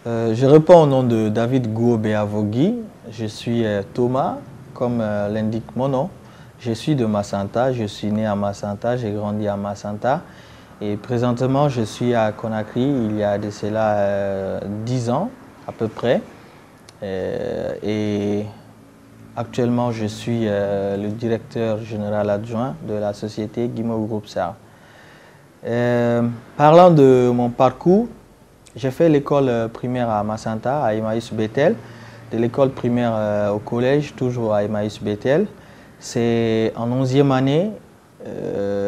Je réponds au nom de David Gouo-Beavogui. Je suis Thomas, comme l'indique mon nom. Je suis de Macenta, je suis né à Macenta, j'ai grandi à Macenta. Et présentement, je suis à Conakry, il y a de cela 10 ans à peu près. Et actuellement, je suis le directeur général adjoint de la société Guimau Group SAR. Parlant de mon parcours, j'ai fait l'école primaire à Macenta, à Emmaüs Bethel, de l'école primaire au collège, toujours à Emmaüs Bethel. C'est en 11e année,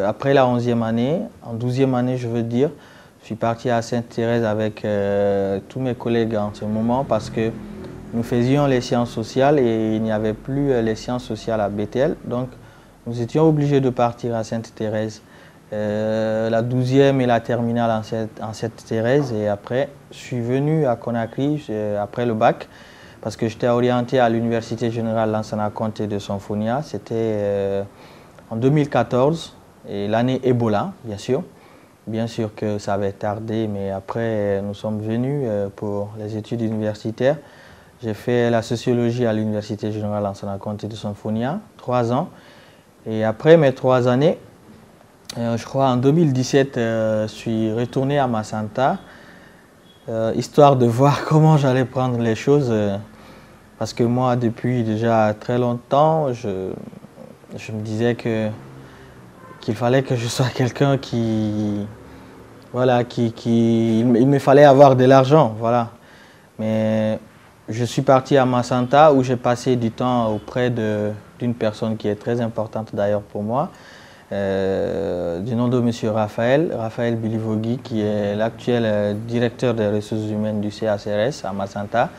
après la 11e année, en 12e année je veux dire, je suis parti à Sainte-Thérèse avec tous mes collègues en ce moment parce que nous faisions les sciences sociales et il n'y avait plus les sciences sociales à Bethel. Donc nous étions obligés de partir à Sainte-Thérèse. La 12e et la terminale en Sainte-Thérèse et après je suis venu à Conakry après le bac parce que j'étais orienté à l'Université Générale Lansana Conté de Sonfonia. C'était en 2014 et l'année Ebola bien sûr. Bien sûr que ça avait tardé mais après nous sommes venus pour les études universitaires. J'ai fait la sociologie à l'Université Générale Lansana Conté de Sonfonia, 3 ans et après mes 3 années je crois en 2017, je suis retourné à Macenta, histoire de voir comment j'allais prendre les choses. Parce que moi, depuis déjà très longtemps, je me disais qu'il fallait que je sois quelqu'un qui... Voilà, il me fallait avoir de l'argent, voilà. Mais je suis parti à Macenta où j'ai passé du temps auprès d'une personne qui est très importante d'ailleurs pour moi. Du nom de M. Raphaël Bilivogui, qui est l'actuel directeur des ressources humaines du CACRS à Macenta.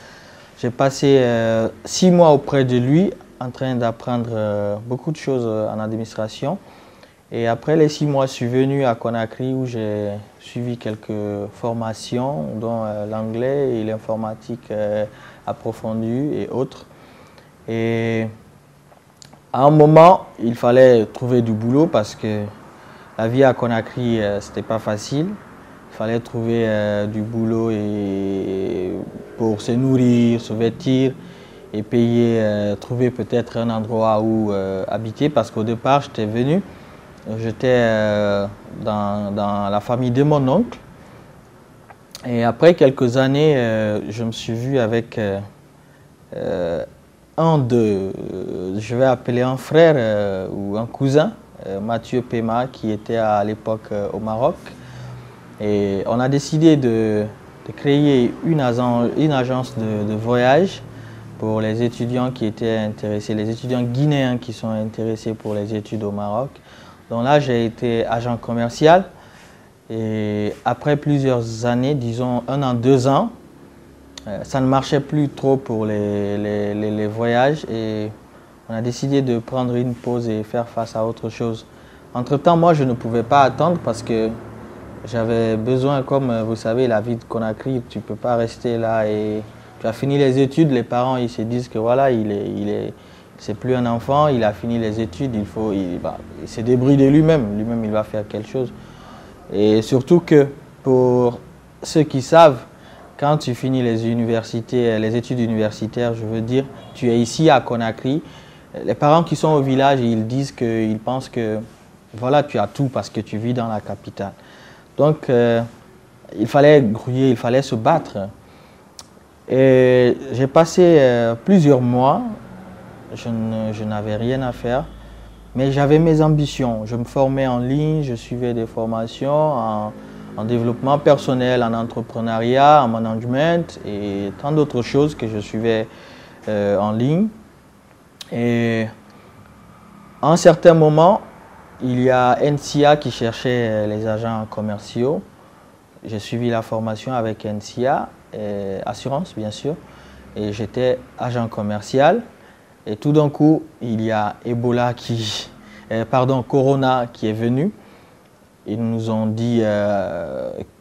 J'ai passé 6 mois auprès de lui en train d'apprendre beaucoup de choses en administration. Et après les 6 mois, je suis venu à Conakry où j'ai suivi quelques formations, dont l'anglais et l'informatique approfondie et autres. Et à un moment, il fallait trouver du boulot parce que la vie à Conakry, c'était pas facile. Il fallait trouver du boulot pour se nourrir, se vêtir et payer, trouver peut-être un endroit où habiter parce qu'au départ, j'étais dans la famille de mon oncle. Et après quelques années, je me suis vu avec je vais appeler un frère ou un cousin, Mathieu Pema, qui était à l'époque au Maroc. Et on a décidé de créer une agence de voyage pour les étudiants qui étaient intéressés, les étudiants guinéens qui sont intéressés pour les études au Maroc. Donc là, j'ai été agent commercial. Et après plusieurs années, disons 1 an, 2 ans, ça ne marchait plus trop pour les voyages et on a décidé de prendre une pause et faire face à autre chose. Entre-temps, moi, je ne pouvais pas attendre parce que j'avais besoin, comme vous savez, la vie de Conakry, tu ne peux pas rester là et tu as fini les études, les parents ils se disent que voilà, c'est plus un enfant, il a fini les études, il se débrouille de lui-même, il va faire quelque chose. Et surtout que pour ceux qui savent, quand tu finis les études universitaires, je veux dire, tu es ici à Conakry. Les parents qui sont au village, ils pensent que voilà, tu as tout parce que tu vis dans la capitale. Donc, il fallait grouiller, il fallait se battre. Et j'ai passé plusieurs mois, je n'avais rien à faire, mais j'avais mes ambitions. Je me formais en ligne, je suivais des formations en développement personnel, en entrepreneuriat, en management et tant d'autres choses que je suivais en ligne. Et à un certain moment, il y a NCA qui cherchait les agents commerciaux. J'ai suivi la formation avec NCA, assurance bien sûr, et j'étais agent commercial. Et tout d'un coup, il y a Corona qui est venu. Ils nous ont dit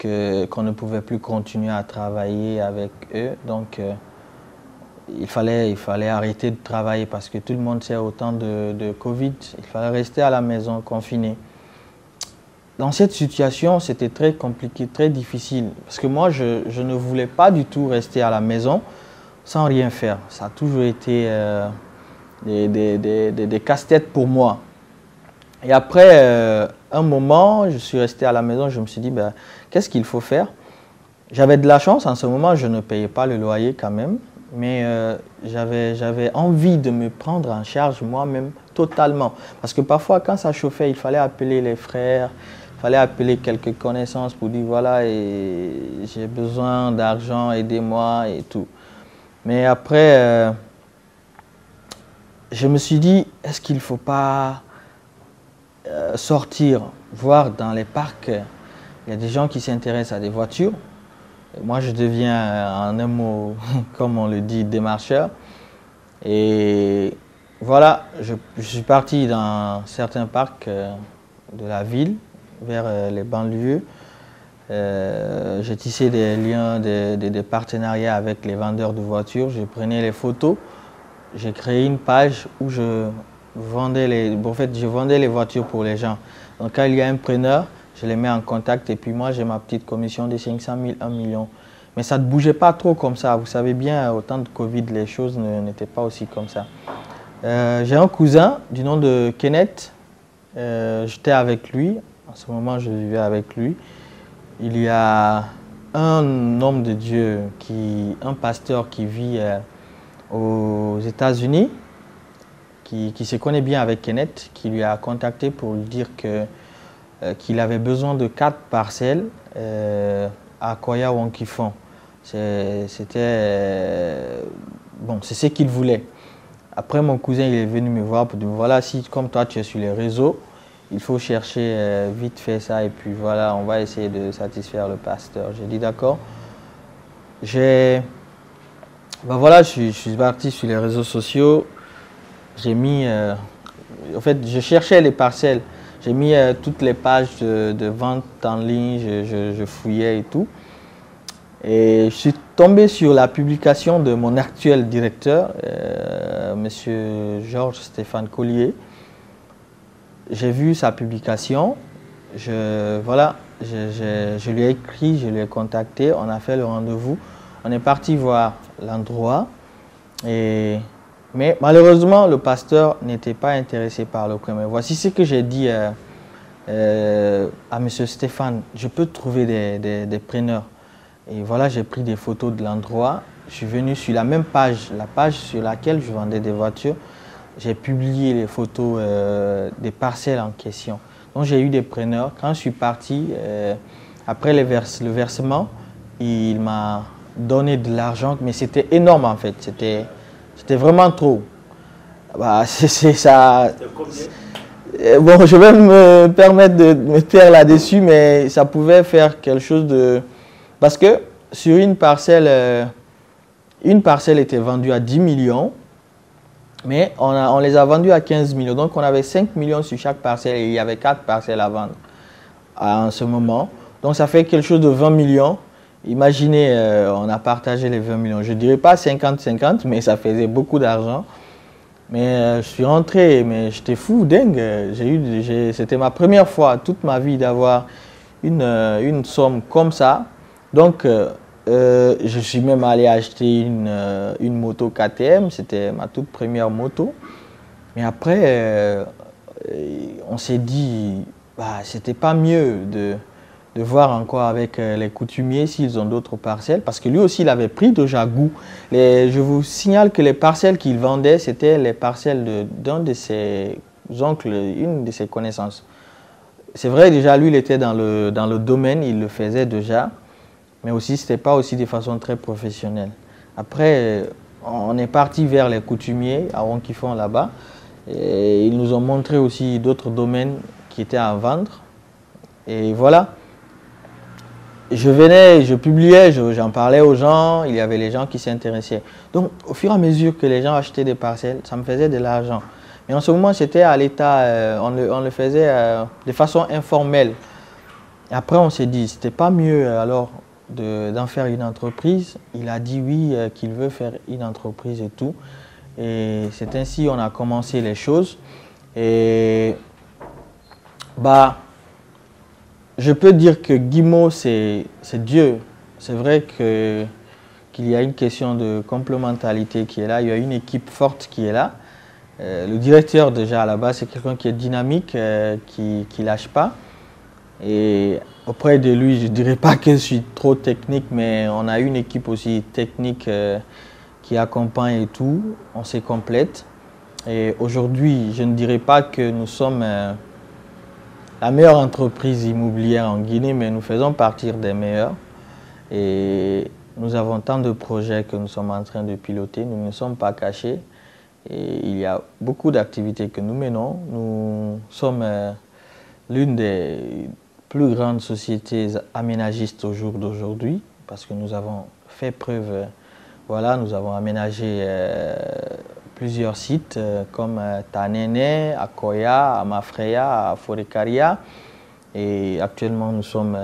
qu'on ne pouvait plus continuer à travailler avec eux. Donc, il fallait arrêter de travailler parce que tout le monde sait au temps de Covid, il fallait rester à la maison confiné. dans cette situation, c'était très compliqué, très difficile. Parce que moi, je ne voulais pas du tout rester à la maison sans rien faire. Ça a toujours été des casse-têtes pour moi. Et après un moment, je suis resté à la maison, je me suis dit, ben, qu'est-ce qu'il faut faire? J'avais de la chance, en ce moment, je ne payais pas le loyer quand même, mais j'avais envie de me prendre en charge moi-même totalement. Parce que parfois, quand ça chauffait, il fallait appeler les frères, il fallait appeler quelques connaissances pour dire, voilà, j'ai besoin d'argent, aidez-moi et tout. Mais après, je me suis dit, est-ce qu'il ne faut pas sortir, voir dans les parcs, il y a des gens qui s'intéressent à des voitures. Moi, je deviens, en un mot, comme on le dit, démarcheur. Et voilà, je suis parti dans certains parcs de la ville, vers les banlieues. J'ai tissé des liens, des partenariats avec les vendeurs de voitures. Je prenais les photos. J'ai créé une page où je vendais les voitures pour les gens. Donc quand il y a un preneur, je les mets en contact et puis moi j'ai ma petite commission de 500 000, 1 million. Mais ça ne bougeait pas trop comme ça. Vous savez bien, au temps de Covid, les choses n'étaient pas aussi comme ça. J'ai un cousin du nom de Kenneth. J'étais avec lui. En ce moment, je vivais avec lui. Il y a un homme de Dieu, un pasteur qui vit aux États-Unis, qui se connaît bien avec Kenneth, qui lui a contacté pour lui dire qu'il avait besoin de 4 parcelles à Koya Wonkifon. Bon, c'est ce qu'il voulait. Après, mon cousin il est venu me voir pour dire, voilà, si comme toi tu es sur les réseaux, il faut chercher vite fait ça et puis voilà, on va essayer de satisfaire le pasteur. J'ai dit d'accord. Ben voilà, je suis parti sur les réseaux sociaux. J'ai mis, en fait, je cherchais les parcelles. J'ai mis toutes les pages de vente en ligne, je fouillais et tout. Et je suis tombé sur la publication de mon actuel directeur, Monsieur Georges Stéphane Collier. J'ai vu sa publication. Voilà, je lui ai écrit, je lui ai contacté, on a fait le rendez-vous. On est parti voir l'endroit. Mais malheureusement, le pasteur n'était pas intéressé par le premier. Voici ce que j'ai dit à M. Stéphane. Je peux trouver des preneurs. Et voilà, j'ai pris des photos de l'endroit. Je suis venu sur la même page, la page sur laquelle je vendais des voitures. J'ai publié les photos des parcelles en question. Donc j'ai eu des preneurs. Quand je suis parti, après le versement, il m'a donné de l'argent, mais c'était énorme en fait. C'était vraiment trop. Bah, c'est ça. Bon, je vais me permettre de me taire là-dessus, mais ça pouvait faire quelque chose de... Parce que sur une parcelle était vendue à 10 millions, mais on les a vendus à 15 millions. Donc on avait 5 millions sur chaque parcelle et il y avait 4 parcelles à vendre en ce moment. Donc ça fait quelque chose de 20 millions. Imaginez, on a partagé les 20 millions. Je ne dirais pas 50-50, mais ça faisait beaucoup d'argent. Mais je suis rentré, mais j'étais fou, dingue. C'était ma première fois toute ma vie d'avoir une somme comme ça. Donc, je suis même allé acheter une moto KTM. C'était ma toute première moto. Mais après, on s'est dit, bah, c'était pas mieux de voir encore avec les coutumiers s'ils ont d'autres parcelles. Parce que lui aussi, il avait pris déjà goût. Je vous signale que les parcelles qu'il vendait, c'était les parcelles d'un de ses oncles, une de ses connaissances. C'est vrai, déjà, lui, il était dans le domaine, il le faisait déjà. Mais aussi, ce n'était pas aussi de façon très professionnelle. Après, on est parti vers les coutumiers à Wonkifon là-bas. Et ils nous ont montré aussi d'autres domaines qui étaient à vendre. Et voilà. Je publiais, j'en parlais aux gens, il y avait les gens qui s'intéressaient. Donc, au fur et à mesure que les gens achetaient des parcelles, ça me faisait de l'argent. Mais en ce moment, c'était à l'état, on le faisait de façon informelle. Et après, on s'est dit, c'était pas mieux alors d'en faire une entreprise. Il a dit oui, qu'il veut faire une entreprise et tout. Et c'est ainsi qu'on a commencé les choses. Et bah, je peux dire que Guimau, c'est Dieu. C'est vrai qu'il y a une question de complémentarité qui est là. Il y a une équipe forte qui est là. Le directeur, déjà, à la base, c'est quelqu'un qui est dynamique, qui ne lâche pas. Et auprès de lui, je ne dirais pas que je suis trop technique, mais on a une équipe aussi technique qui accompagne et tout. On se complète. Et aujourd'hui, je ne dirais pas que nous sommes la meilleure entreprise immobilière en Guinée, mais nous faisons partie des meilleurs. Et nous avons tant de projets que nous sommes en train de piloter. Nous ne sommes pas cachés. Et il y a beaucoup d'activités que nous menons. Nous sommes l'une des plus grandes sociétés aménagistes au jour d'aujourd'hui parce que nous avons fait preuve. Voilà, nous avons aménagé plusieurs sites comme Tanene, à Koya, à Mafreya, à Forekaria. Et actuellement, nous sommes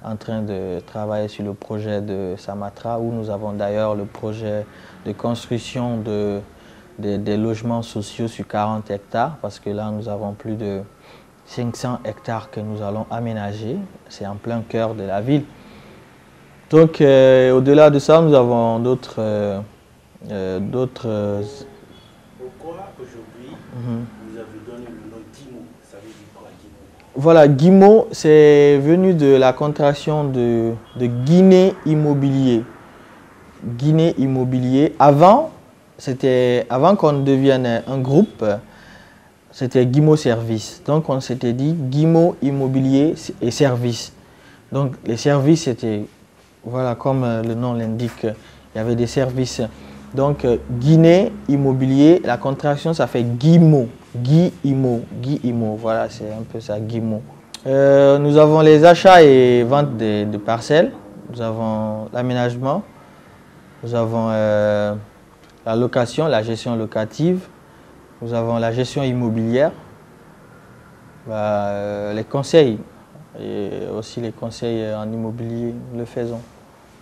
en train de travailler sur le projet de Samatra, où nous avons d'ailleurs le projet de construction des logements sociaux sur 40 hectares, parce que là, nous avons plus de 500 hectares que nous allons aménager. C'est en plein cœur de la ville. Donc, au-delà de ça, nous avons d'autres... Pourquoi aujourd'hui vous avez donné le nom Guimau? Ça veut dire quoi, Guimau? Voilà, Guimau, c'est venu de la contraction de Guinée Immobilier. Guinée Immobilier. Avant qu'on devienne un groupe, c'était Guimau Service. Donc on s'était dit Guimau Immobilier et Service. Donc les services étaient, voilà, comme le nom l'indique, il y avait des services. Donc Guinée Immobilier, la contraction ça fait Guimau. Guimau, voilà, c'est un peu ça, Guimau. Nous avons les achats et ventes de parcelles. Nous avons l'aménagement. Nous avons la location, la gestion locative. Nous avons la gestion immobilière. Les conseils. Et aussi les conseils en immobilier, nous le faisons.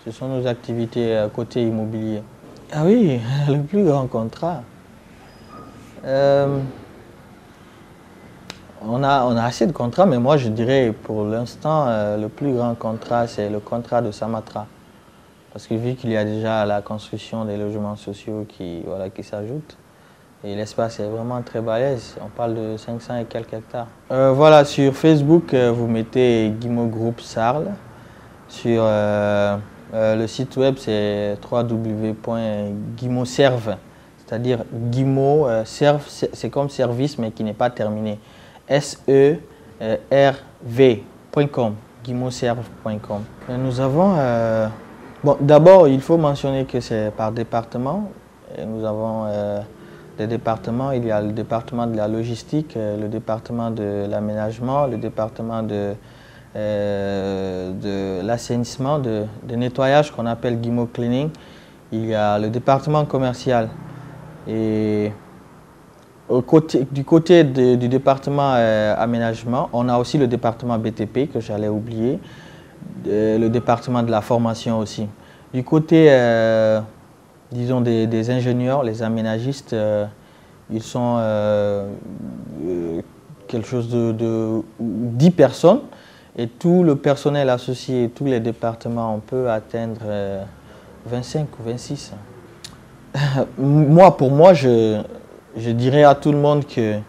Ce sont nos activités côté immobilier. Ah oui, le plus grand contrat. On a assez de contrats, mais moi je dirais pour l'instant, le plus grand contrat, c'est le contrat de Samatra. Parce que vu qu'il y a déjà la construction des logements sociaux qui s'ajoute, et l'espace est vraiment très balèze, on parle de 500 et quelques hectares. Voilà, sur Facebook, vous mettez Guimau Group Sarl. Sur le site web, c'est www.guimauserve, c'est-à-dire Guimau Serve, c'est comme service, mais qui n'est pas terminé. serv.com, guimauserve.com. Nous avons... bon, d'abord, il faut mentionner que c'est par département. Et nous avons des départements. Il y a le département de la logistique, le département de l'aménagement, le département de l'assainissement, de nettoyage qu'on appelle Guimau Cleaning. Il y a le département commercial. Et du côté du département aménagement, on a aussi le département BTP que j'allais oublier, le département de la formation aussi. Du côté, disons, des ingénieurs, les aménagistes, ils sont quelque chose de 10 personnes et tout le personnel associé, tous les départements, on peut atteindre 25 ou 26. Pour moi, je dirais à tout le monde que,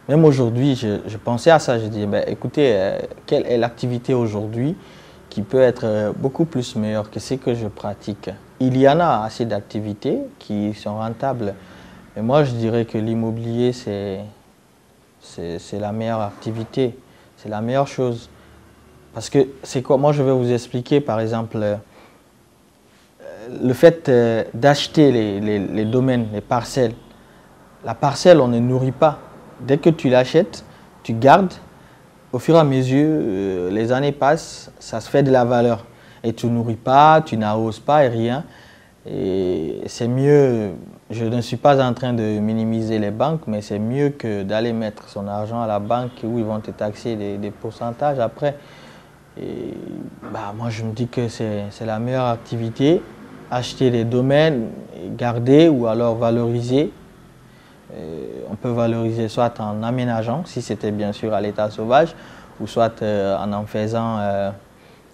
même aujourd'hui, je pensais à ça, je dis, ben, écoutez, quelle est l'activité aujourd'hui qui peut être beaucoup plus meilleure que ce que je pratique? Il y en a assez d'activités qui sont rentables, mais moi je dirais que l'immobilier, c'est la meilleure activité, c'est la meilleure chose. Parce que c'est quoi? Moi je vais vous expliquer par exemple, le fait d'acheter les domaines, les parcelles. La parcelle, on ne nourrit pas. Dès que tu l'achètes, tu gardes. Au fur et à mesure, les années passent, ça se fait de la valeur. Et tu ne nourris pas, tu n'arroses pas et rien. Et c'est mieux, je ne suis pas en train de minimiser les banques, mais c'est mieux que d'aller mettre son argent à la banque où ils vont te taxer des pourcentages après. Et moi, je me dis que c'est la meilleure activité. Acheter des domaines, garder ou alors valoriser. On peut valoriser soit en aménageant, si c'était bien sûr à l'état sauvage, ou soit en faisant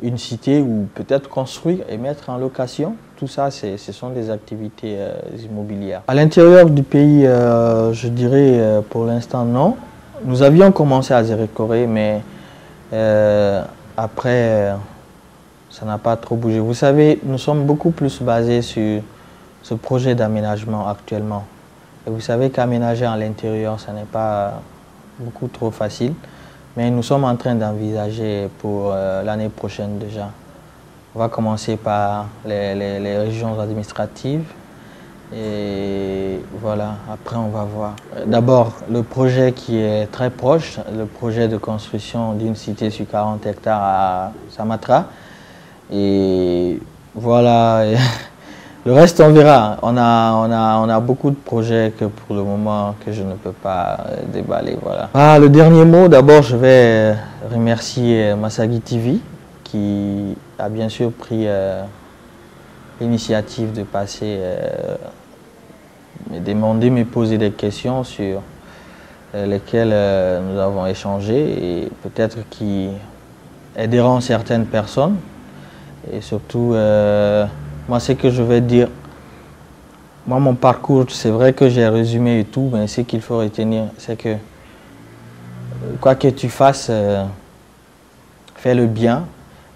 une cité ou peut-être construire et mettre en location. Tout ça, ce sont des activités immobilières. À l'intérieur du pays, je dirais pour l'instant non. Nous avions commencé à Zérékoré, mais après, ça n'a pas trop bougé. Vous savez, nous sommes beaucoup plus basés sur ce projet d'aménagement actuellement. Et vous savez qu'aménager à l'intérieur, ce n'est pas beaucoup trop facile. Mais nous sommes en train d'envisager pour l'année prochaine déjà. On va commencer par les régions administratives et voilà, après on va voir. D'abord, le projet qui est très proche, le projet de construction d'une cité sur 40 hectares à Samatra. Et voilà, le reste on verra. On a beaucoup de projets que pour le moment que je ne peux pas déballer. Voilà. Ah, le dernier mot, d'abord je vais remercier Masagi TV qui a bien sûr pris l'initiative de passer, me demander, me poser des questions sur lesquelles nous avons échangé et peut-être qui aideront certaines personnes. Et surtout, moi, ce que je vais dire, moi, mon parcours, c'est vrai que j'ai résumé et tout, mais ce qu'il faut retenir, c'est que quoi que tu fasses, fais le bien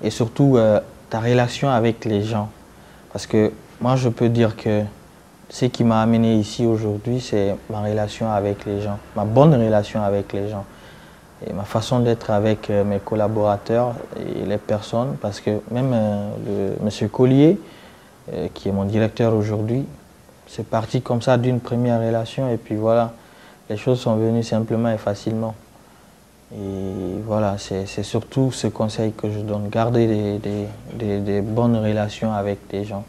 et surtout ta relation avec les gens. Parce que moi, je peux dire que ce qui m'a amené ici aujourd'hui, c'est ma relation avec les gens, ma bonne relation avec les gens. Et ma façon d'être avec mes collaborateurs et les personnes, parce que même monsieur Collier, qui est mon directeur aujourd'hui, c'est parti comme ça d'une première relation et puis voilà, les choses sont venues simplement et facilement. Et voilà, c'est surtout ce conseil que je donne, garder des bonnes relations avec les gens.